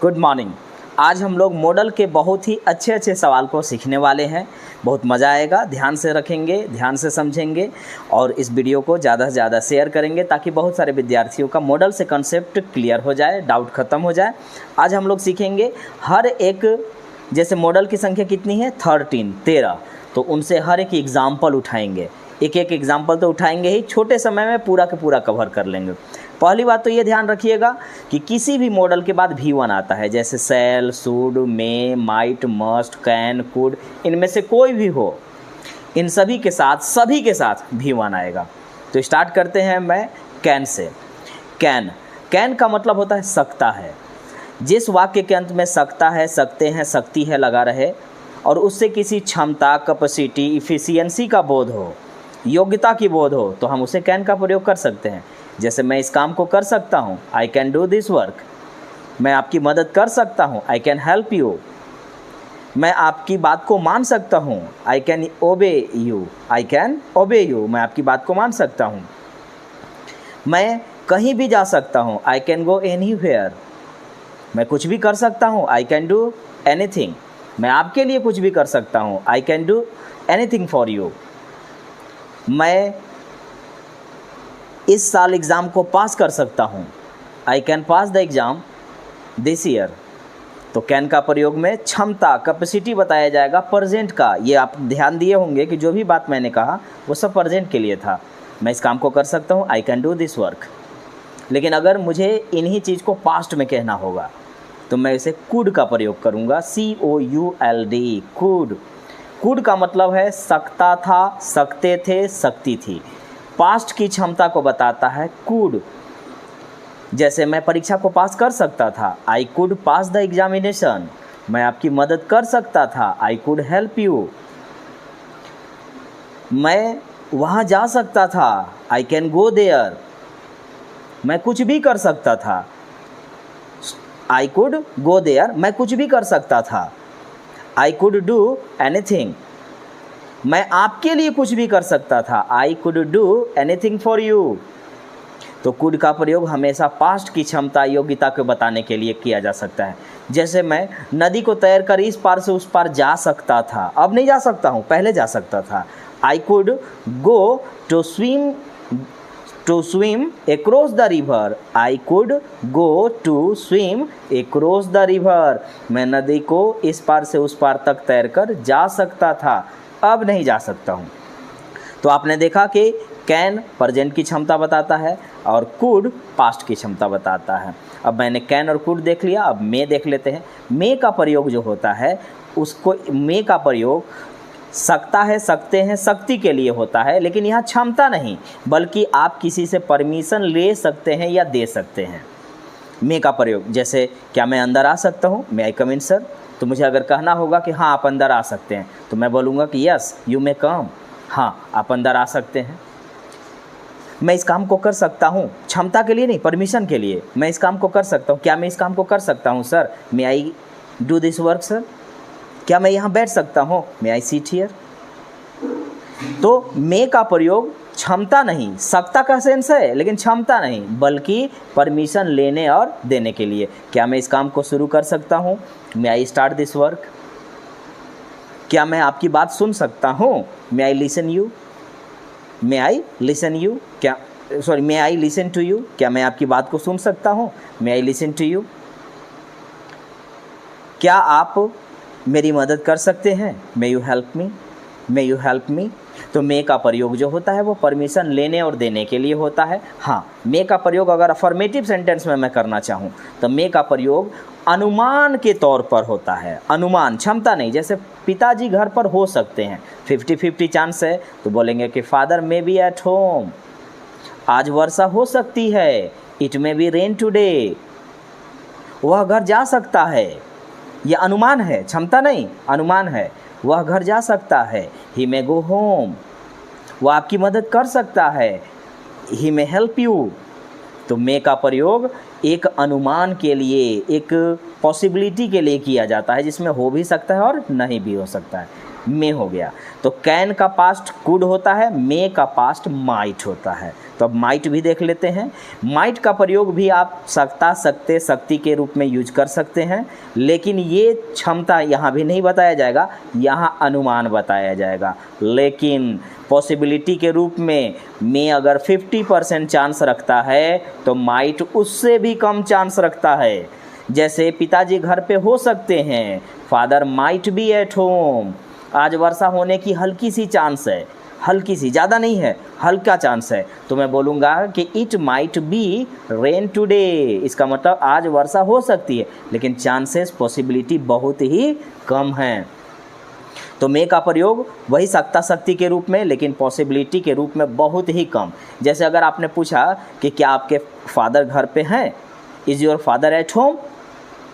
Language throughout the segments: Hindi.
Good morning. आज हम लोग मॉडल के बहुत ही अच्छे सवाल को सीखने वाले हैं। बहुत मज़ा आएगा, ध्यान से रखेंगे, ध्यान से समझेंगे और इस वीडियो को ज़्यादा से ज़्यादा शेयर करेंगे ताकि बहुत सारे विद्यार्थियों का मॉडल से कंसेप्ट क्लियर हो जाए, डाउट ख़त्म हो जाए। आज हम लोग सीखेंगे हर एक, जैसे मॉडल की संख्या कितनी है 13, तो उनसे हर एक एग्ज़ाम्पल उठाएंगे। एक एग्ज़ाम्पल तो उठाएंगे ही, छोटे समय में पूरा का पूरा कवर कर लेंगे। पहली बात तो ये ध्यान रखिएगा कि किसी भी मॉडल के बाद V1 आता है, जैसे shall, should, may, might, must, can, could, इनमें से कोई भी हो, इन सभी के साथ V1 आएगा। तो स्टार्ट करते हैं मैं कैन से। कैन का मतलब होता है सकता है। जिस वाक्य के अंत में सकता है, सकते हैं, सकती है लगा रहे और उससे किसी क्षमता, कैपेसिटी, इफिशियंसी का बोध हो, योग्यता की बोध हो, तो हम उसे कैन का प्रयोग कर सकते हैं। जैसे मैं इस काम को कर सकता हूँ, I can do this work. मैं आपकी मदद कर सकता हूँ, आई कैन हेल्प यू। मैं आपकी बात को मान सकता हूँ, I can obey you. I can obey you, मैं आपकी बात को मान सकता हूँ। मैं कहीं भी जा सकता हूँ, आई कैन गो एनीवेयर। मैं कुछ भी कर सकता हूँ, आई कैन डू एनीथिंग। मैं आपके लिए कुछ भी कर सकता हूँ, I can do anything for you. मैं इस साल एग्ज़ाम को पास कर सकता हूँ, I can pass the exam this year. तो कैन का प्रयोग में क्षमता, कैपेसिटी बताया जाएगा प्रेजेंट का। ये आप ध्यान दिए होंगे कि जो भी बात मैंने कहा वो सब प्रेजेंट के लिए था। मैं इस काम को कर सकता हूँ, I can do this work. लेकिन अगर मुझे इन्हीं चीज़ को पास्ट में कहना होगा तो मैं इसे कुड का प्रयोग करूँगा, COULD, कुड। कुड का मतलब है सकता था, सकते थे, सकती थी। पास्ट की क्षमता को बताता है कुड। जैसे मैं परीक्षा को पास कर सकता था, I could pass the examination. मैं आपकी मदद कर सकता था, आई कुड हेल्प यू। मैं वहाँ जा सकता था, आई कैन गो देयर। मैं कुछ भी कर सकता था, आई कुड गो देयर। मैं कुछ भी कर सकता था, आई कुड डू एनीथिंग। मैं आपके लिए कुछ भी कर सकता था, I could do anything for you. तो कुड का प्रयोग हमेशा पास्ट की क्षमता, योग्यता को बताने के लिए किया जा सकता है। जैसे मैं नदी को तैर कर इस पार से उस पार जा सकता था, अब नहीं जा सकता हूँ, पहले जा सकता था। I could go to swim across the river। I could go to swim across the river। मैं नदी को इस पार से उस पार तक तैरकर जा सकता था, अब नहीं जा सकता हूँ। तो आपने देखा कि कैन प्रेजेंट की क्षमता बताता है और कुड पास्ट की क्षमता बताता है। अब मैंने कैन और कुड देख लिया, अब मे देख लेते हैं। मे का प्रयोग जो होता है उसको, मे का प्रयोग सकता है, सकते हैं, शक्ति के लिए होता है, लेकिन यहाँ क्षमता नहीं बल्कि आप किसी से परमिशन ले सकते हैं या दे सकते हैं। मे का प्रयोग जैसे क्या मैं अंदर आ सकता हूँ, मे आई कम इन सर। तो मुझे अगर कहना होगा कि हाँ आप अंदर आ सकते हैं तो मैं बोलूँगा कि यस यू मे कम, हाँ आप अंदर आ सकते हैं। मैं इस काम को कर सकता हूँ, क्षमता के लिए नहीं, परमिशन के लिए। मैं इस काम को कर सकता हूँ, क्या मैं इस काम को कर सकता हूँ sir, may I do this work sir. क्या मैं यहाँ बैठ सकता हूँ, मे आई सीट हियर। तो मे का प्रयोग क्षमता नहीं, सकता का सेंस है लेकिन क्षमता नहीं, बल्कि परमिशन लेने और देने के लिए। क्या मैं इस काम को शुरू कर सकता हूँ, may I start this work. क्या मैं आपकी बात सुन सकता हूँ, may I listen you. May I listen you, क्या sorry may I listen to you. क्या मैं आपकी बात को सुन सकता हूँ, may I listen to you. क्या आप मेरी मदद कर सकते हैं, may you help me, may you help me. तो मे का प्रयोग जो होता है वो परमिशन लेने और देने के लिए होता है। हाँ, मे का प्रयोग अगर अफर्मेटिव सेंटेंस में मैं करना चाहूँ तो मे का प्रयोग अनुमान के तौर पर होता है। अनुमान, क्षमता नहीं। जैसे पिताजी घर पर हो सकते हैं, 50-50 चांस है, तो बोलेंगे कि father may be at home. आज वर्षा हो सकती है, it may be rain today. वह घर जा सकता है, यह अनुमान है, क्षमता नहीं, अनुमान है। वह घर जा सकता है, ही मे गो होम। वह आपकी मदद कर सकता है, ही मे हेल्प यू। तो मे का प्रयोग एक अनुमान के लिए, एक पॉसिबिलिटी के लिए किया जाता है जिसमें हो भी सकता है और नहीं भी हो सकता है। मे हो गया। तो कैन का पास्ट कुड होता है, मे का पास्ट माइट होता है। तो अब माइट भी देख लेते हैं। माइट का प्रयोग भी आप सकता, सकते, शक्ति के रूप में यूज कर सकते हैं, लेकिन ये क्षमता यहाँ भी नहीं बताया जाएगा, यहाँ अनुमान बताया जाएगा। लेकिन पॉसिबिलिटी के रूप में मे अगर 50% चांस रखता है तो माइट उससे भी कम चांस रखता है। जैसे पिताजी घर पे हो सकते हैं, father might be at home. आज वर्षा होने की हल्की सी चांस है, हल्की सी, ज़्यादा नहीं है, हल्का चांस है, तो मैं बोलूँगा कि it might be rain today. इसका मतलब आज वर्षा हो सकती है, लेकिन चांसेस, पॉसिबिलिटी बहुत ही कम हैं। तो मे का प्रयोग वही सकता, शक्ति के रूप में, लेकिन पॉसिबिलिटी के रूप में बहुत ही कम। जैसे अगर आपने पूछा कि क्या आपके फादर घर पे हैं, is your father at home,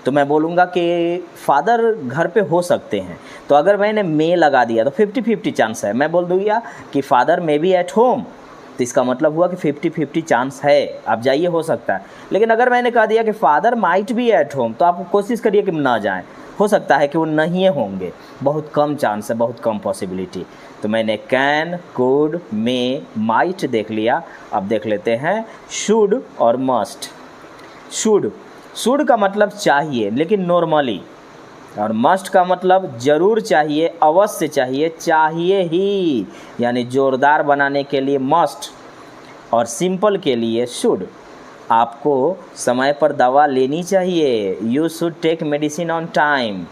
तो मैं बोलूँगा कि फादर घर पे हो सकते हैं। तो अगर मैंने मे लगा दिया तो 50-50 चांस है। मैं बोल दूँगा कि father may be at home, तो इसका मतलब हुआ कि 50-50 चांस है, आप जाइए, हो सकता है। लेकिन अगर मैंने कह दिया कि father might be at home, तो आप कोशिश करिए कि ना जाएं, हो सकता है कि वो नहीं होंगे, बहुत कम चांस है, बहुत कम पॉसिबिलिटी। तो मैंने कैन, कुड, मे, माइट देख लिया। अब देख लेते हैं शुड और मस्ट। शुड का मतलब चाहिए, लेकिन नॉर्मली, और मस्ट का मतलब ज़रूर चाहिए, अवश्य चाहिए, चाहिए ही, यानी जोरदार बनाने के लिए मस्ट, और सिंपल के लिए शुड। आपको समय पर दवा लेनी चाहिए, you should take medicine on time.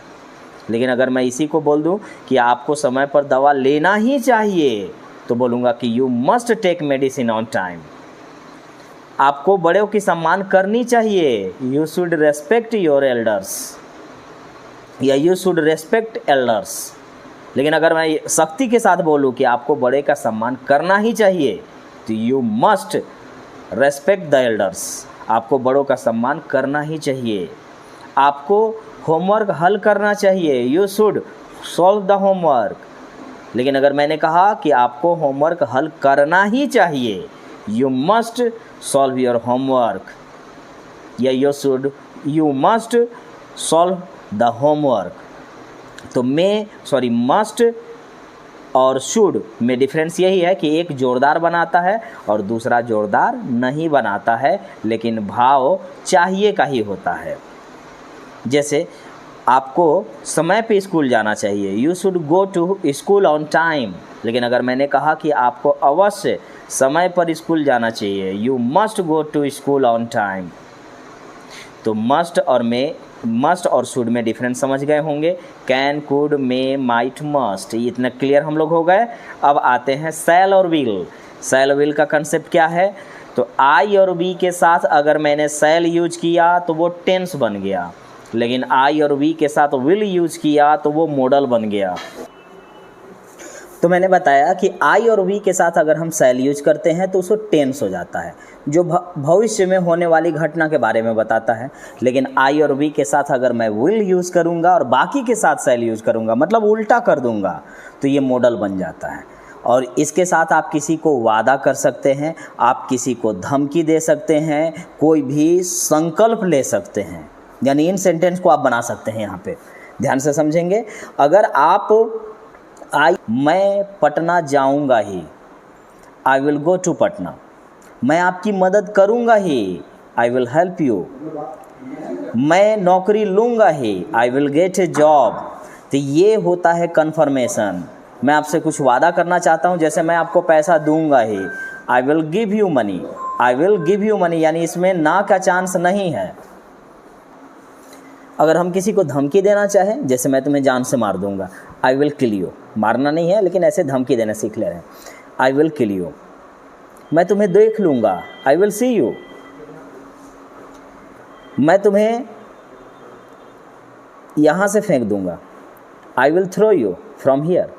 लेकिन अगर मैं इसी को बोल दूं कि आपको समय पर दवा लेना ही चाहिए, तो बोलूँगा कि you must take medicine on time. आपको बड़ों की सम्मान करनी चाहिए, you should respect your elders, या यू शुड रेस्पेक्ट एल्डर्स। लेकिन अगर मैं शक्ति के साथ बोलूँ कि आपको बड़े का सम्मान करना ही चाहिए, तो you must respect the elders, आपको बड़ों का सम्मान करना ही चाहिए। आपको होमवर्क हल करना चाहिए, you should solve the homework. लेकिन अगर मैंने कहा कि आपको होमवर्क हल करना ही चाहिए, you must solve your homework, या you must solve the homework. तो मस्ट और शुड में डिफरेंस यही है कि एक जोरदार बनाता है और दूसरा जोरदार नहीं बनाता है, लेकिन भाव चाहिए का ही होता है। जैसे आपको समय पे स्कूल जाना चाहिए, you should go to school on time. लेकिन अगर मैंने कहा कि आपको अवश्य समय पर स्कूल जाना चाहिए, you must go to school on time. तो मस्ट और शुड में डिफरेंस समझ गए होंगे। Can, could, may, might, must, ये इतना क्लियर हम लोग हो गए। अब आते हैं शैल और विल। शैल और विल का कंसेप्ट क्या है? तो आई और बी के साथ अगर मैंने शैल यूज किया तो वो टेंस बन गया, लेकिन आई और वी के साथ विल यूज किया तो वो मॉडल बन गया। तो मैंने बताया कि आई और वी के साथ अगर हम शैल यूज करते हैं तो उसको टेंस हो जाता है, जो भविष्य में होने वाली घटना के बारे में बताता है। लेकिन आई और वी के साथ अगर मैं विल यूज़ करूँगा और बाकी के साथ शैल यूज़ करूँगा, मतलब उल्टा कर दूँगा, तो ये मॉडल बन जाता है। और इसके साथ आप किसी को वादा कर सकते हैं, आप किसी को धमकी दे सकते हैं, कोई भी संकल्प ले सकते हैं, यानी इन सेंटेंस को आप बना सकते हैं। यहाँ पे ध्यान से समझेंगे। अगर आप मैं पटना जाऊंगा ही, I will go to Patna. मैं आपकी मदद करूंगा ही, आई विल हेल्प यू। मैं नौकरी लूंगा ही, I will get a job. तो ये होता है कन्फर्मेशन। मैं आपसे कुछ वादा करना चाहता हूं, जैसे मैं आपको पैसा दूंगा ही, I will give you money, I will give you money, यानी इसमें ना का चांस नहीं है। अगर हम किसी को धमकी देना चाहें, जैसे मैं तुम्हें जान से मार दूंगा, आई विल किल यू, मारना नहीं है लेकिन ऐसे धमकी देना सीख ले रहे हैं, आई विल किल यू। मैं तुम्हें देख लूँगा, आई विल सी यू। मैं तुम्हें यहाँ से फेंक दूँगा, I will throw you from here.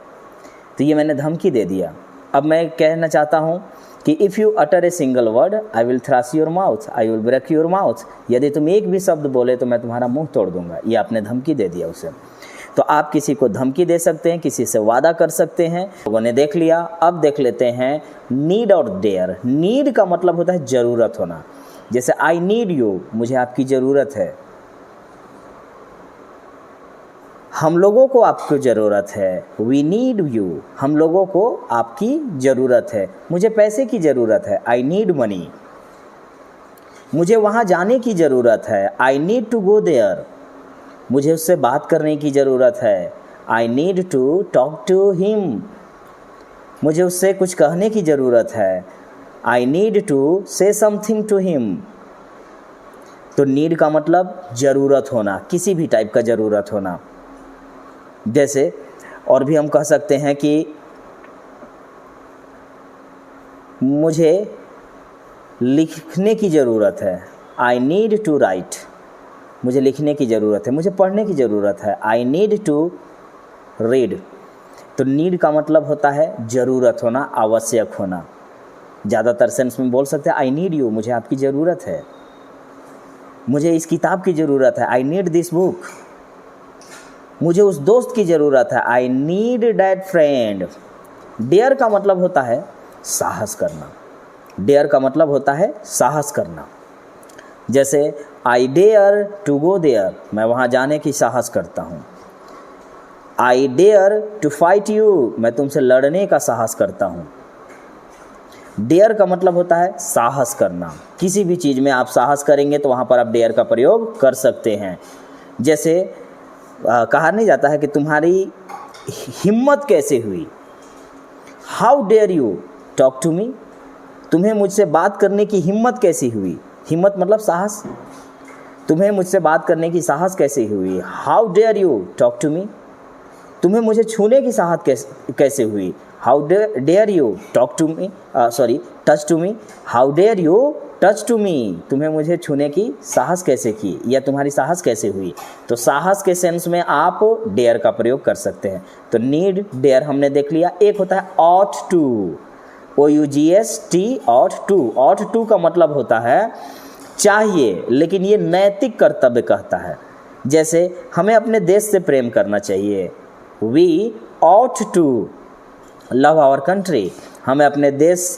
तो ये मैंने धमकी दे दिया। अब मैं कहना चाहता हूँ कि if you utter a single word, I will thrash your mouth, I will break your mouth. यदि तुम एक भी शब्द बोले तो मैं तुम्हारा मुंह तोड़ दूंगा। ये आपने धमकी दे दिया उसे। तो आप किसी को धमकी दे सकते हैं, किसी से वादा कर सकते हैं। लोगों ने देख लिया। अब देख लेते हैं नीड और डेयर। नीड का मतलब होता है ज़रूरत होना। जैसे आई नीड यू, मुझे आपकी ज़रूरत है। हम लोगों को आपकी ज़रूरत है, वी नीड यू, हम लोगों को आपकी ज़रूरत है। मुझे पैसे की ज़रूरत है, आई नीड मनी। मुझे वहाँ जाने की ज़रूरत है, I need to go there. मुझे उससे बात करने की ज़रूरत है, I need to talk to him. मुझे उससे कुछ कहने की ज़रूरत है, I need to say something to him. तो नीड का मतलब ज़रूरत होना, किसी भी टाइप का ज़रूरत होना। जैसे और भी हम कह सकते हैं कि मुझे लिखने की ज़रूरत है, आई नीड टू राइट। मुझे लिखने की ज़रूरत है, मुझे पढ़ने की ज़रूरत है, आई नीड टू रीड। तो नीड का मतलब होता है ज़रूरत होना, आवश्यक होना। ज़्यादातर सेंस में बोल सकते हैं आई नीड यू, मुझे आपकी ज़रूरत है। मुझे इस किताब की ज़रूरत है, आई नीड दिस बुक। मुझे उस दोस्त की ज़रूरत है, I need that friend. Dare का मतलब होता है साहस करना। डेयर का मतलब होता है साहस करना। जैसे I dare to go there, मैं वहाँ जाने की साहस करता हूँ। I dare to fight you, मैं तुमसे लड़ने का साहस करता हूँ। डेयर का मतलब होता है साहस करना। किसी भी चीज़ में आप साहस करेंगे तो वहाँ पर आप डेयर का प्रयोग कर सकते हैं। जैसे कहा नहीं जाता है कि तुम्हारी हिम्मत कैसे हुई, how dare you talk to me. तुम्हें मुझसे बात करने की हिम्मत कैसी हुई। हिम्मत मतलब साहस। तुम्हें मुझसे बात करने की साहस कैसे हुई, how dare you talk to me. तुम्हें मुझे छूने की साहस कैसे हुई, how dare you talk to me, touch to me, how dare you touch to me. तुम्हें मुझे छूने की साहस कैसे की, या तुम्हारी साहस कैसे हुई। तो साहस के सेंस में आप डेयर का प्रयोग कर सकते हैं। तो नीड, डेयर हमने देख लिया। एक होता है ought to, OUGST, ought to. Ought to का मतलब होता है चाहिए, लेकिन ये नैतिक कर्तव्य कहता है। जैसे हमें अपने देश से प्रेम करना चाहिए, we ought to love our country. हमें अपने देश,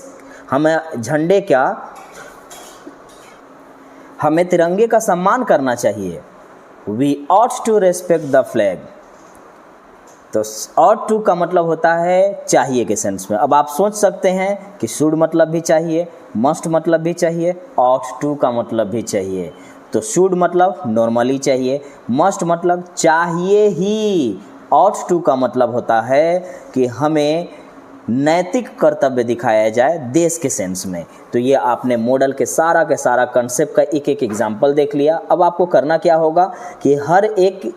हमें झंडे क्या, हमें तिरंगे का सम्मान करना चाहिए, we ought to respect the flag. तो ऑट टू का मतलब होता है चाहिए के सेंस में। अब आप सोच सकते हैं कि शुड मतलब भी चाहिए, मस्ट मतलब भी चाहिए, ऑट टू का मतलब भी चाहिए। तो शुड मतलब नॉर्मली चाहिए, मस्ट मतलब चाहिए ही, ऑट टू का मतलब होता है कि हमें नैतिक कर्तव्य दिखाया जाए देश के सेंस में। तो ये आपने मॉडल के सारा कंसेप्ट का एक एक एग्जाम्पल देख लिया। अब आपको करना क्या होगा कि हर एक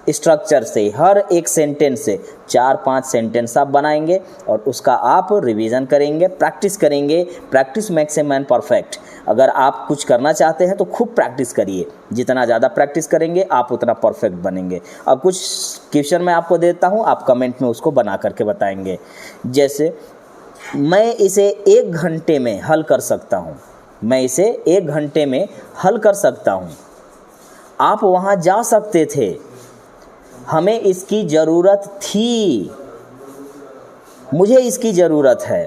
स्ट्रक्चर से, हर एक सेंटेंस से 4-5 सेंटेंस आप बनाएंगे और उसका आप रिवीजन करेंगे, प्रैक्टिस करेंगे। Practice makes a man perfect. अगर आप कुछ करना चाहते हैं तो खूब प्रैक्टिस करिए। जितना ज़्यादा प्रैक्टिस करेंगे आप उतना परफेक्ट बनेंगे। अब कुछ क्वेश्चन मैं आपको देता हूँ, आप कमेंट में उसको बना करके बताएंगे। जैसे मैं इसे 1 घंटे में हल कर सकता हूँ, मैं इसे 1 घंटे में हल कर सकता हूँ। आप वहाँ जा सकते थे, हमें इसकी ज़रूरत थी, मुझे इसकी ज़रूरत है।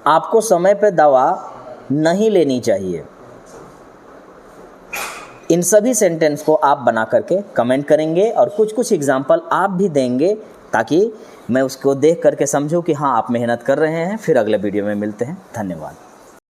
आपको समय पे दवा नहीं लेनी चाहिए। इन सभी सेंटेंस को आप बना करके कमेंट करेंगे और कुछ एग्जाम्पल आप भी देंगे, ताकि मैं उसको देख करके समझूं कि हाँ आप मेहनत कर रहे हैं। फिर अगले वीडियो में मिलते हैं। धन्यवाद।